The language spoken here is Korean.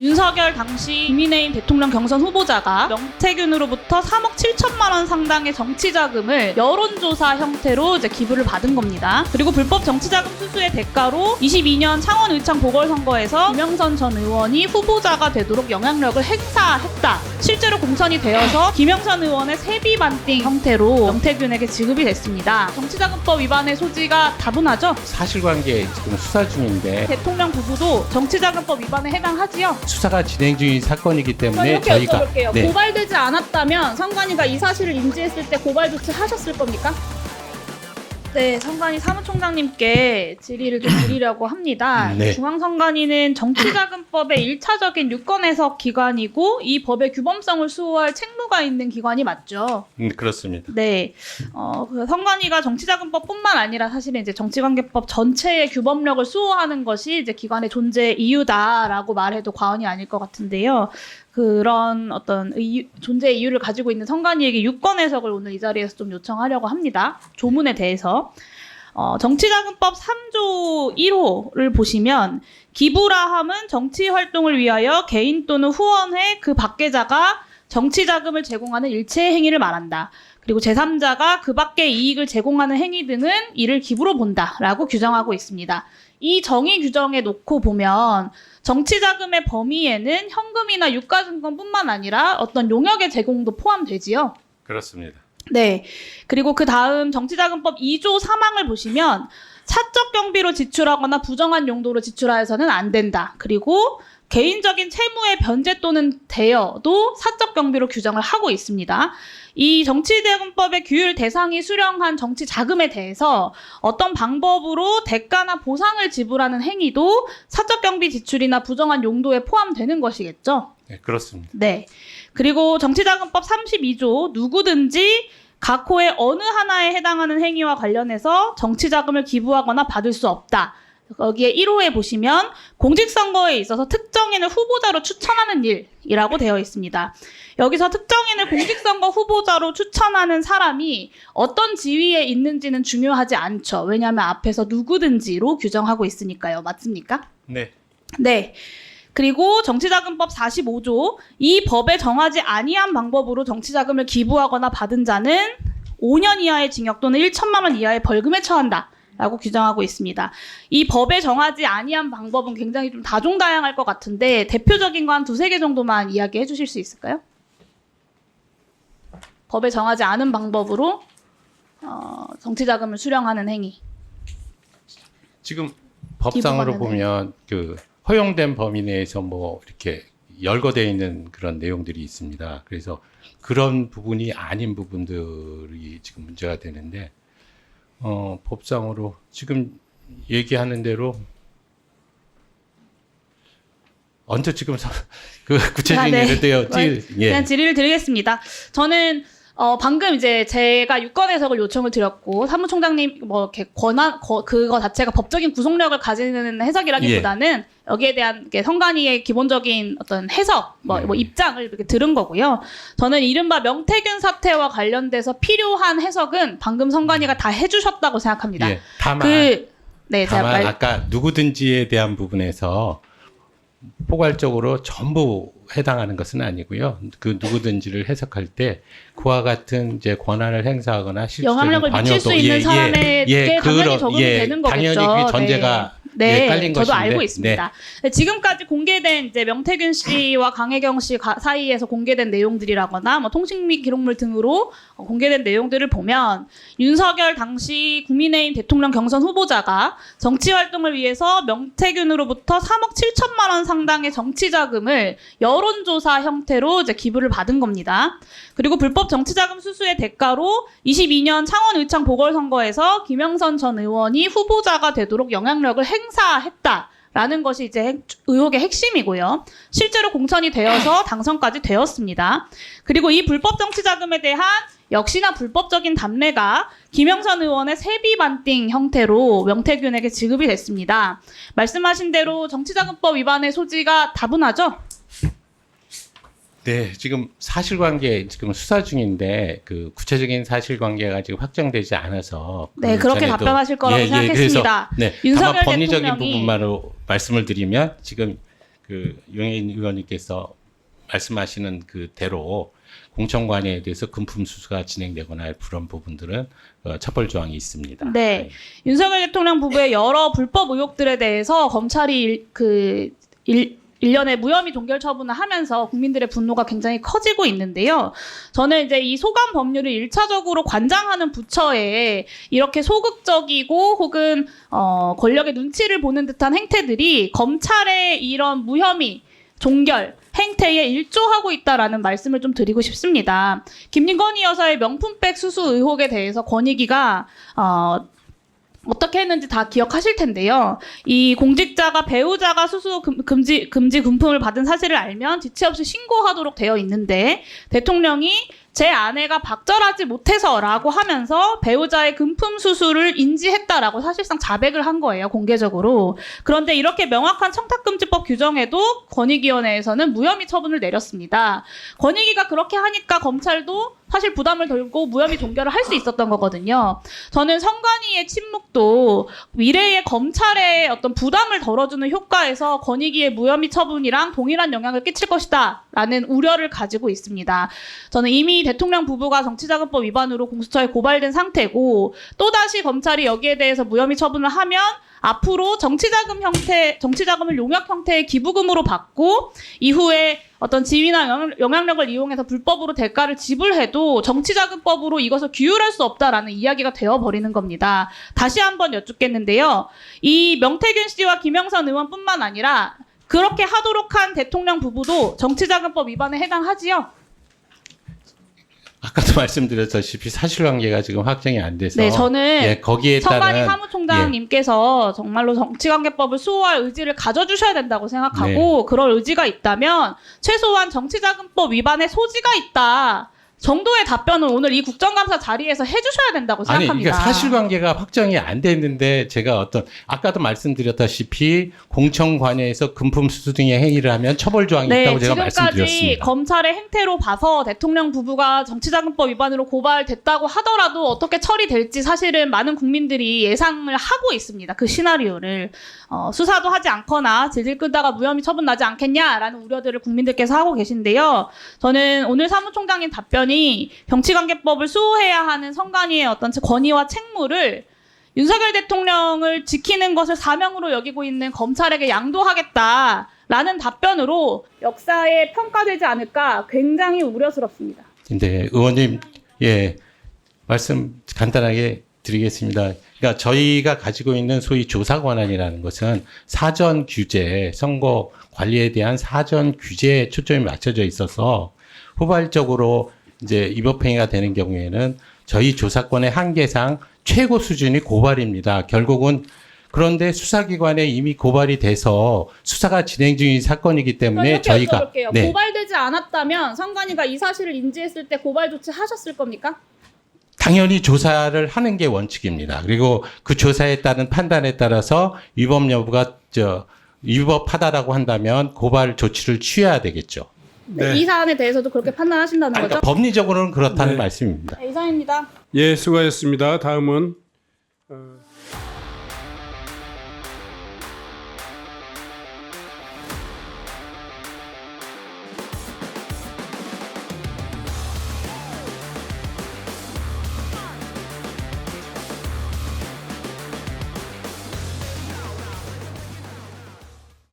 윤석열 당시 국민의힘 대통령 경선 후보자가 명태균으로부터 3억 7천만 원 상당의 정치자금을 여론조사 형태로 이제 기부를 받은 겁니다. 그리고 불법 정치자금 수수의 대가로 22년 창원 의창 보궐선거에서 김영선 전 의원이 후보자가 되도록 영향력을 행사했다. 실제로 공천이 되어서 김영선 의원의 세비 반띵 형태로 명태균에게 지급이 됐습니다. 정치자금법 위반의 소지가 다분하죠? 사실관계 지금 수사 중인데 대통령 부부도 정치자금법 위반에 해당하지요? 수사가 진행 중인 사건이기 때문에 이렇게 저희가 여쭤볼게요. 고발되지 않았다면 선관위가 이 사실을 인지했을 때 고발 조치 하셨을 겁니까? 네, 선관위 사무총장님께 질의를 좀 드리려고 합니다. 네. 중앙선관위는 정치자금법의 1차적인 유권 해석 기관이고 이 법의 규범성을 수호할 책무가 있는 기관이 맞죠? 그렇습니다. 네, 그 선관위가 정치자금법뿐만 아니라 사실은 이제 정치관계법 전체의 규범력을 수호하는 것이 이제 기관의 존재 이유다라고 말해도 과언이 아닐 것 같은데요. 그런 어떤 존재 이유를 가지고 있는 선관위에게 유권 해석을 오늘 이 자리에서 좀 요청하려고 합니다. 조문에 대해서. 정치자금법 3조 1호를 보시면 기부라 함은 정치활동을 위하여 개인 또는 후원회 그 밖계자가 정치자금을 제공하는 일체의 행위를 말한다. 그리고 제3자가 그 밖의 이익을 제공하는 행위 등은 이를 기부로 본다라고 규정하고 있습니다. 이 정의 규정에 놓고 보면 정치자금의 범위에는 현금이나 유가증권뿐만 아니라 어떤 용역의 제공도 포함되지요. 그렇습니다. 네. 그리고 그 다음 정치자금법 2조 3항을 보시면 사적 경비로 지출하거나 부정한 용도로 지출하여서는 안 된다. 그리고 개인적인 채무의 변제 또는 대여도 사적 경비로 규정을 하고 있습니다. 이 정치자금법의 규율 대상이 수령한 정치자금에 대해서 어떤 방법으로 대가나 보상을 지불하는 행위도 사적 경비 지출이나 부정한 용도에 포함되는 것이겠죠? 네, 그렇습니다. 네. 그리고 정치자금법 32조 누구든지 각 호의 어느 하나에 해당하는 행위와 관련해서 정치자금을 기부하거나 받을 수 없다. 거기에 1호에 보시면 공직선거에 있어서 특정인을 후보자로 추천하는 일이라고 되어 있습니다. 여기서 특정인을 공직선거 후보자로 추천하는 사람이 어떤 지위에 있는지는 중요하지 않죠. 왜냐하면 앞에서 누구든지로 규정하고 있으니까요. 맞습니까? 네. 네. 그리고 정치자금법 45조 이 법에 정하지 아니한 방법으로 정치자금을 기부하거나 받은 자는 5년 이하의 징역 또는 1천만 원 이하의 벌금에 처한다. 라고 규정하고 있습니다. 이 법에 정하지 아니한 방법은 굉장히 좀 다종다양할 것 같은데 대표적인 거 한 두세 개 정도만 이야기해 주실 수 있을까요? 법에 정하지 않은 방법으로 정치자금을 수령하는 행위. 지금 법상으로 보면 그 허용된 범위 내에서 뭐 이렇게 열거되어 있는 그런 내용들이 있습니다. 그래서 그런 부분이 아닌 부분들이 지금 문제가 되는데 법상으로 지금 얘기하는 대로 언제 지금 그 구체적인 예를 들어 그냥 질의를 드리겠습니다. 저는 방금 이제 제가 유권 해석을 요청을 드렸고 사무총장님 뭐 이렇게 그거 자체가 법적인 구속력을 가지는 해석이라기보다는 여기에 대한 선관위의 기본적인 어떤 해석, 뭐 입장을 이렇게 들은 거고요. 저는 이른바 명태균 사태와 관련돼서 필요한 해석은 방금 선관위가 다 해주셨다고 생각합니다. 예, 다만 제가 아까 누구든지에 대한 부분에서 포괄적으로 전부 해당하는 것은 아니고요. 그 누구든지를 해석할 때 그와 같은 이제 권한을 행사하거나 영향력을 미칠 수 있는 사람에게 당연히 적용이 되는 거겠죠. 당연히 그 전제가 깔린 저도 것인데. 알고 있습니다. 네. 지금까지 공개된 이제 명태균 씨와 강혜경 씨 사이에서 공개된 내용들이라거나 뭐 통신 및 기록물 등으로 공개된 내용들을 보면 윤석열 당시 국민의힘 대통령 경선 후보자가 정치 활동을 위해서 명태균으로부터 3억 7천만 원 상당의 정치자금을 여론조사 형태로 이제 기부를 받은 겁니다. 그리고 불법 정치자금 수수의 대가로 22년 창원 의창 보궐선거에서 김영선 전 의원이 후보자가 되도록 영향력을 행사했다라는 것이 이제 의혹의 핵심이고요. 실제로 공천이 되어서 당선까지 되었습니다. 그리고 이 불법 정치자금에 대한 역시나 불법적인 답례가 김영선 의원의 세비 반띵 형태로 명태균에게 지급이 됐습니다. 말씀하신 대로 정치자금법 위반의 소지가 다분하죠? 네, 지금 사실관계 지금 수사 중인데 그 구체적인 사실관계가 지금 확정되지 않아서 그렇게 답변하실 거라고 생각했습니다. 그래서, 다만 법리적인 부분만으로 말씀을 드리면 지금 그 용해인 의원님께서 말씀하시는 그대로 공청관에 대해서 금품 수수가 진행되거나 할 그런 부분들은 처벌 조항이 있습니다. 네. 윤석열 대통령 부부의 여러 불법 의혹들에 대해서 검찰이 일련의 무혐의 종결 처분을 하면서 국민들의 분노가 굉장히 커지고 있는데요. 저는 이제 이 소관 법률을 1차적으로 관장하는 부처에 이렇게 소극적이고 혹은 권력의 눈치를 보는 듯한 행태들이 검찰의 이런 무혐의 종결 행태에 일조하고 있다라는 말씀을 좀 드리고 싶습니다. 김건희 여사의 명품백 수수 의혹에 대해서 권익위가 어떻게 했는지 다 기억하실 텐데요. 이 공직자가 배우자가 수수 금지 금품을 받은 사실을 알면 지체 없이 신고하도록 되어 있는데 대통령이 제 아내가 박절하지 못해서라고 하면서 배우자의 금품 수수를 인지했다라고 사실상 자백을 한 거예요. 공개적으로. 그런데 이렇게 명확한 청탁금지법 규정에도 권익위원회에서는 무혐의 처분을 내렸습니다. 권익위가 그렇게 하니까 검찰도 사실 부담을 덜고 무혐의 종결을 할 수 있었던 거거든요. 저는 선관위의 침묵도 미래의 검찰의 어떤 부담을 덜어주는 효과에서 권익위의 무혐의 처분이랑 동일한 영향을 끼칠 것이다 라는 우려를 가지고 있습니다. 저는 이미 대통령 부부가 정치자금법 위반으로 공수처에 고발된 상태고 또다시 검찰이 여기에 대해서 무혐의 처분을 하면 앞으로 정치자금을 용역 형태의 기부금으로 받고 이후에 어떤 지위나 영향력을 이용해서 불법으로 대가를 지불해도 정치자금법으로 이것을 규율할 수 없다라는 이야기가 되어버리는 겁니다. 다시 한번 여쭙겠는데요. 이 명태균 씨와 김영선 의원뿐만 아니라 그렇게 하도록 한 대통령 부부도 정치자금법 위반에 해당하지요? 아까도 말씀드렸다시피 사실관계가 지금 확정이 안 돼서 네, 저는 거기에 선관위 따른 사무총장님께서 정말로 정치관계법을 수호할 의지를 가져주셔야 된다고 생각하고 그럴 의지가 있다면 최소한 정치자금법 위반의 소지가 있다 정도의 답변을 오늘 이 국정감사 자리에서 해주셔야 된다고 생각합니다. 아니, 그러니까 사실관계가 확정이 안 됐는데 제가 아까도 말씀드렸다시피 공청관회에서 금품 수수 등의 행위를 하면 처벌 조항이 있다고 제가 말씀드렸습니다. 지금까지 검찰의 행태로 봐서 대통령 부부가 정치자금법 위반으로 고발됐다고 하더라도 어떻게 처리될지 사실은 많은 국민들이 예상을 하고 있습니다. 그 시나리오를. 수사도 하지 않거나 질질 끌다가 무혐의 처분 나지 않겠냐라는 우려들을 국민들께서 하고 계신데요. 저는 오늘 사무총장님 답변이 정치관계법을 수호해야 하는 선관위의 어떤 권위와 책무를 윤석열 대통령을 지키는 것을 사명으로 여기고 있는 검찰에게 양도하겠다라는 답변으로 역사에 평가되지 않을까 굉장히 우려스럽습니다. 근데 의원님, 말씀 간단하게 드리겠습니다. 그러니까 저희가 가지고 있는 소위 조사 권한이라는 것은 사전 규제, 선거 관리에 대한 사전 규제에 초점이 맞춰져 있어서 후발적으로 이제 위법행위가 되는 경우에는 저희 조사권의 한계상 최고 수준이 고발입니다. 결국은 그런데 수사기관에 이미 고발이 돼서 수사가 진행 중인 사건이기 때문에 저희가 고발되지 않았다면 선관위가 이 사실을 인지했을 때 고발 조치 하셨을 겁니까? 당연히 조사를 하는 게 원칙입니다. 그리고 그 조사에 따른 판단에 따라서 위법 여부가 위법하다라고 한다면 고발 조치를 취해야 되겠죠. 네. 이 사안에 대해서도 그렇게 판단하신다는 거죠? 법리적으로는 그렇다는 말씀입니다. 네, 이상입니다. 예, 수고하셨습니다. 다음은